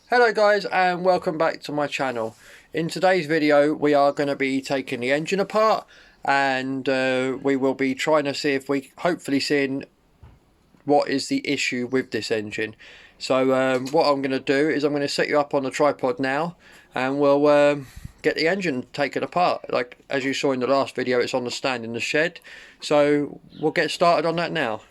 Hello guys, and welcome back to my channel. In today's video we are going to be taking the engine apart, and we will be trying to see if we hopefully seeing what is the issue with this engine. So what I'm going to do is I'm going to set you up on the tripod now, and we'll get the engine taken apart. Like as you saw in the last video, it's on the stand in the shed, so we'll get started on that now.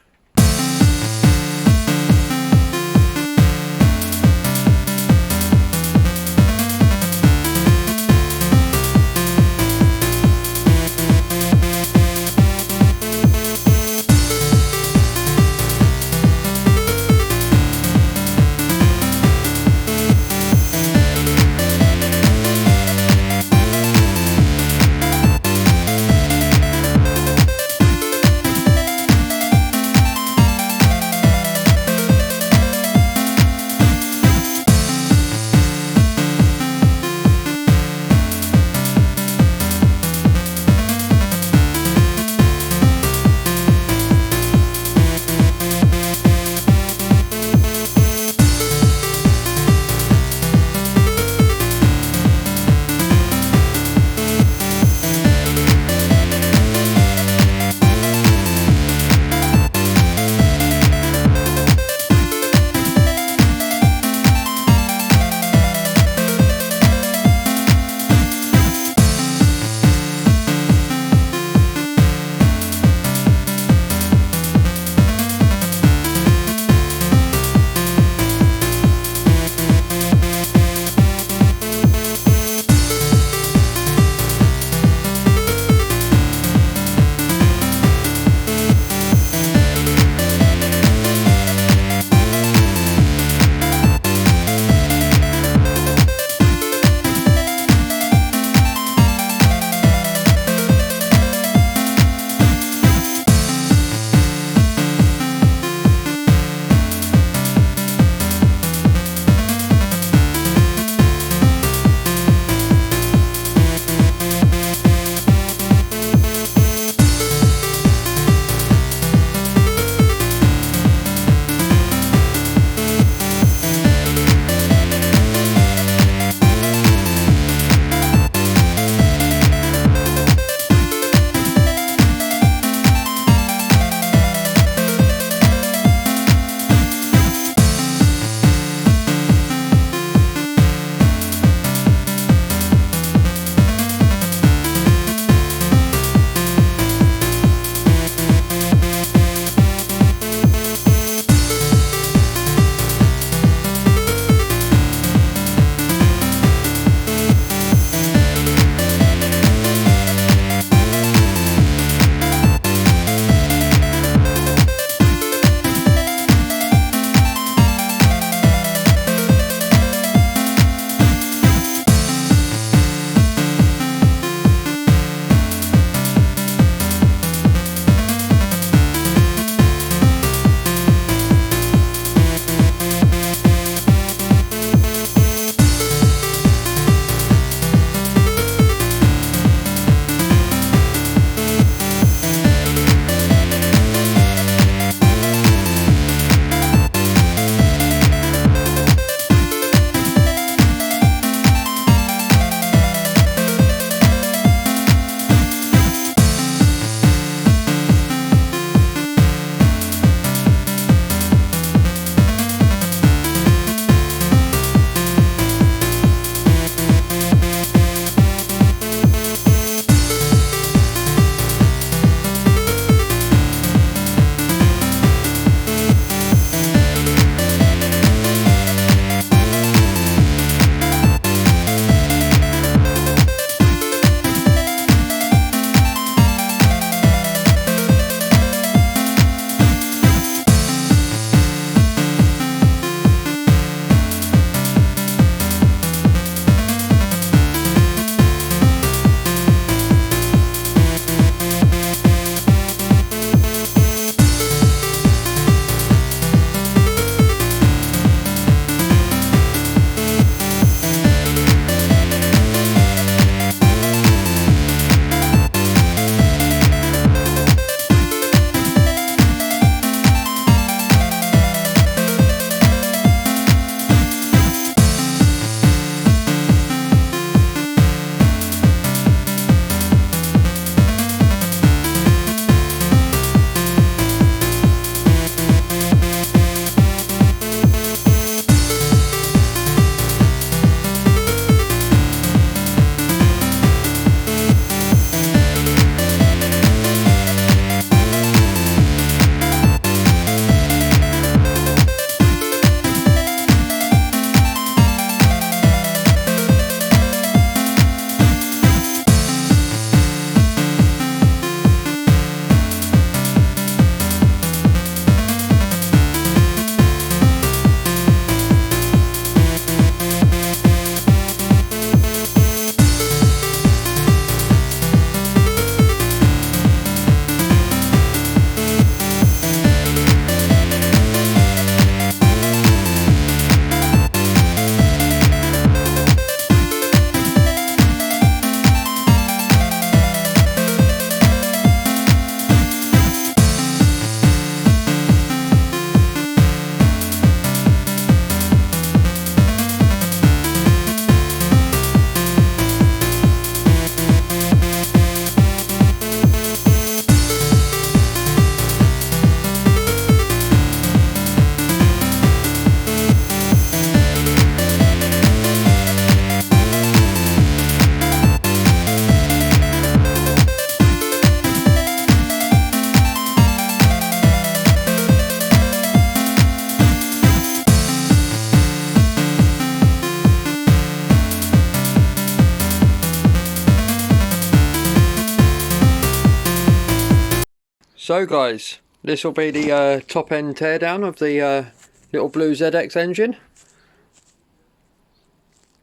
So guys, this will be the top end teardown of the little blue ZX engine.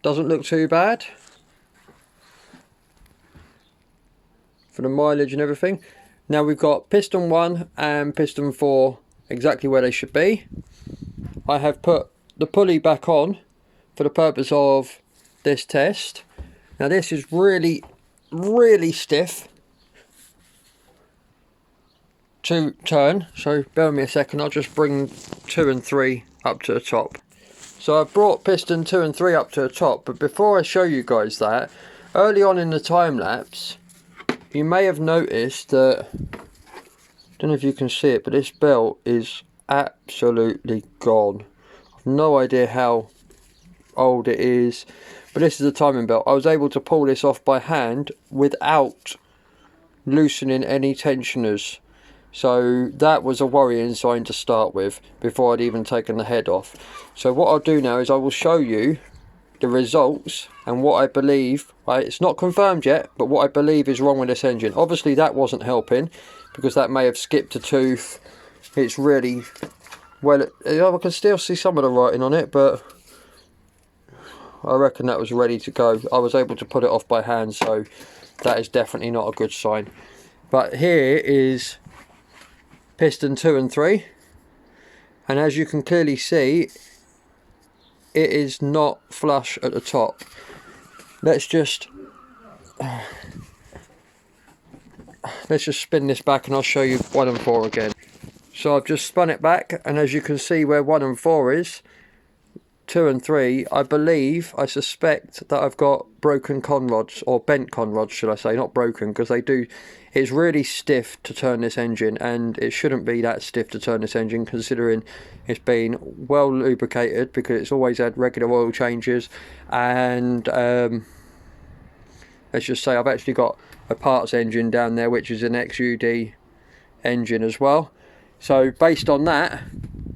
Doesn't look too bad for the mileage and everything. Now we've got piston 1 and piston 4 exactly where they should be. I have put the pulley back on for the purpose of this test. Now this is really stiff to turn, so bear with me a second. I'll just bring 2 and 3 up to the top. So I've brought piston 2 and 3 up to the top, but before I show you guys that, early on in the time lapse you may have noticed that, I don't know if you can see it, but this belt is absolutely gone. I've no idea how old it is, but this is the timing belt. I was able to pull this off by hand without loosening any tensioners, so that was a worrying sign to start with before I'd even taken the head off. So what I'll do now is I will show you the results and what I believe, it's not confirmed yet, but what I believe is wrong with this engine. Obviously that wasn't helping because that may have skipped a tooth. It's really, well, I can still see some of the writing on it, but I reckon that was ready to go. I was able to put it off by hand, so that is definitely not a good sign. But here is piston 2 and 3, and as you can clearly see, it is not flush at the top. Let's just spin this back and I'll show you 1 and 4 again. So I've just spun it back, and as you can see where 1 and 4 is, 2 and 3, I suspect that I've got broken con rods, or bent con rods should I say, not broken, because it's really stiff to turn this engine, and it shouldn't be that stiff to turn this engine considering it's been well lubricated, because it's always had regular oil changes. And let's just say I've actually got a parts engine down there, which is an XUD engine as well. So based on that,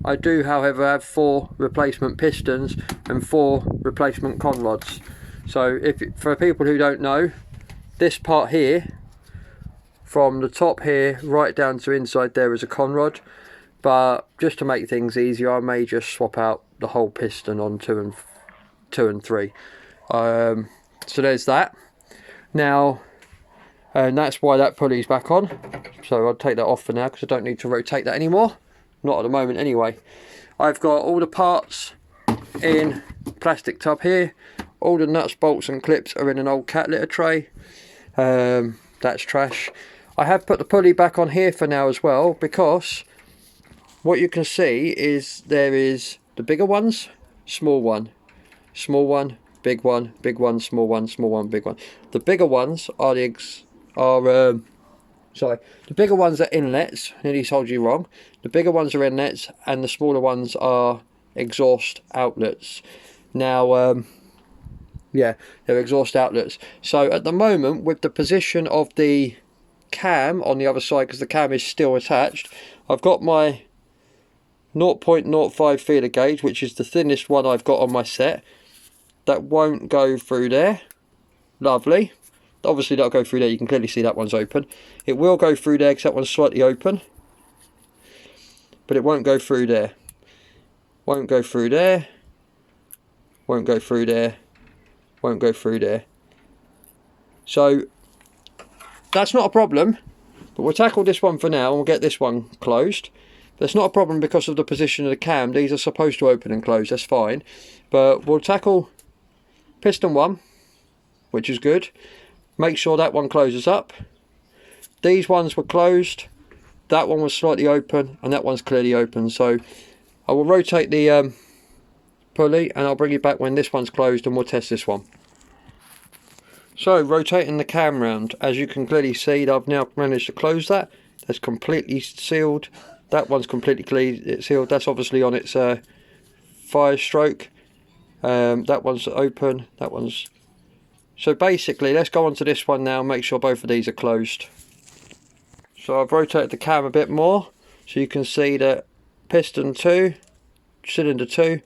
I do however have 4 replacement pistons and 4 replacement con rods. So for people who don't know, this part here, from the top here right down to inside there, is a con rod, but just to make things easier I may just swap out the whole piston on 2 and 3. So there's that. Now, and that's why that pulley's back on, so I'll take that off for now because I don't need to rotate that anymore, not at the moment anyway. I've got all the parts in plastic tub here. All the nuts, bolts and clips are in an old cat litter tray. That's trash. I have put the pulley back on here for now as well, because what you can see is there is the bigger ones, small one, big one, big one, small one, small one, big one. The bigger ones are the bigger ones are inlets. Nearly told you wrong. The bigger ones are inlets and the smaller ones are exhaust outlets. Now yeah, they're exhaust outlets. So at the moment, with the position of the cam on the other side, because the cam is still attached, I've got my 0.05 feeler gauge, which is the thinnest one I've got on my set. That won't go through there. Lovely. Obviously that'll go through there. You can clearly see that one's open. It will go through there because that one's slightly open, but it won't go through there. Won't go through there. Won't go through there. Won't go through there. So that's not a problem, but we'll tackle this one for now and we'll get this one closed. That's not a problem because of the position of the cam. These are supposed to open and close, that's fine. But we'll tackle piston 1, which is good. Make sure that one closes up. These ones were closed, that one was slightly open, and that one's clearly open. So I will rotate the pulley and I'll bring you back when this one's closed and we'll test this one. So rotating the cam round, as you can clearly see, I've now managed to close that. That's completely sealed. That one's completely sealed. That's obviously on its 5-stroke. That one's open. That one's... So basically, let's go on to this one now and make sure both of these are closed. So I've rotated the cam a bit more, so you can see that piston 2, cylinder 2,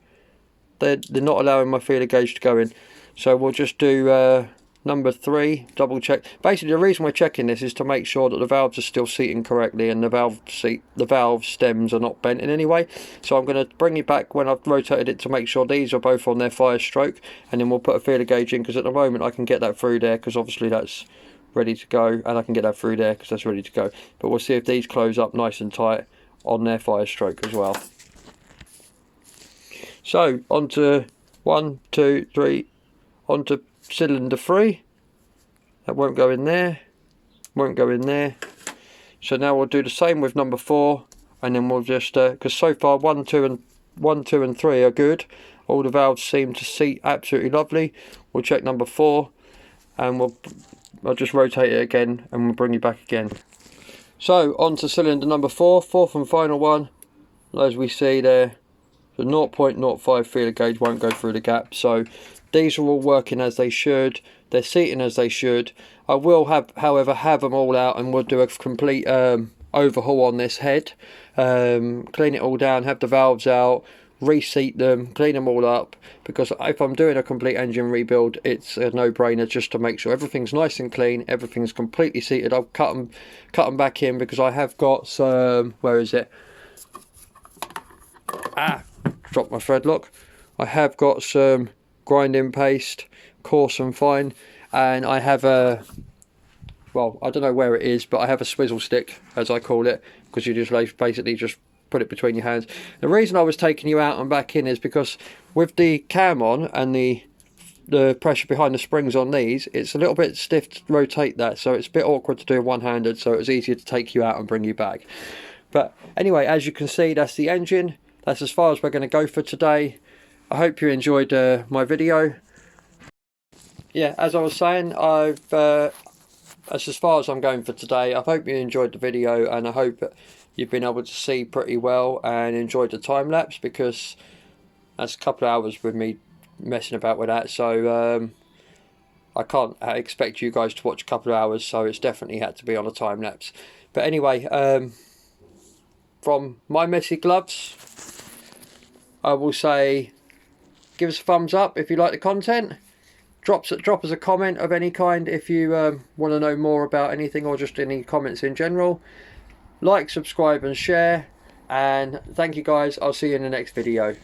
they're not allowing my feeler gauge to go in. So we'll just do number 3, double check. Basically the reason we're checking this is to make sure that the valves are still seating correctly and the valve stems are not bent in any way. So I'm going to bring it back when I've rotated it to make sure these are both on their fire stroke, and then we'll put a feeler gauge in, because at the moment I can get that through there because obviously that's ready to go, and I can get that through there because that's ready to go. But we'll see if these close up nice and tight on their fire stroke as well. So onto 1, 2, 3, onto cylinder 3. That won't go in there, won't go in there. So now we'll do the same with number 4, and then we'll just because so far 1, 2 and 3 are good. All the valves seem to seat absolutely lovely. We'll check number 4, and I'll just rotate it again and we'll bring you back again. So onto cylinder number 4, fourth and final one. As we see there, the 0.05 feeler gauge won't go through the gap. So these are all working as they should. They're seating as they should. I will however have them all out, and we'll do a complete overhaul on this head. Clean it all down, have the valves out, reseat them, clean them all up, because if I'm doing a complete engine rebuild, it's a no-brainer just to make sure everything's nice and clean, everything's completely seated. I'll cut them back in, because I have got some, where is it? Dropped my thread lock. I have got some grinding paste, coarse and fine, and I have a, well, I don't know where it is, but I have a swizzle stick, as I call it, because you just basically just put it between your hands. The reason I was taking you out and back in is because with the cam on and the pressure behind the springs on these, it's a little bit stiff to rotate that, so it's a bit awkward to do one-handed, so it was easier to take you out and bring you back. But anyway, as you can see, that's the engine. That's as far as we're going to go for today. I hope you enjoyed my video. Yeah, as I was saying, that's as far as I'm going for today. I hope you enjoyed the video, and I hope you've been able to see pretty well and enjoyed the time lapse, because that's a couple of hours with me messing about with that. So I can't expect you guys to watch a couple of hours, so it's definitely had to be on a time lapse. But anyway, from my messy gloves, I will say give us a thumbs up if you like the content. Drop us a comment of any kind if you want to know more about anything, or just any comments in general. Like, subscribe and share, and thank you guys. I'll see you in the next video.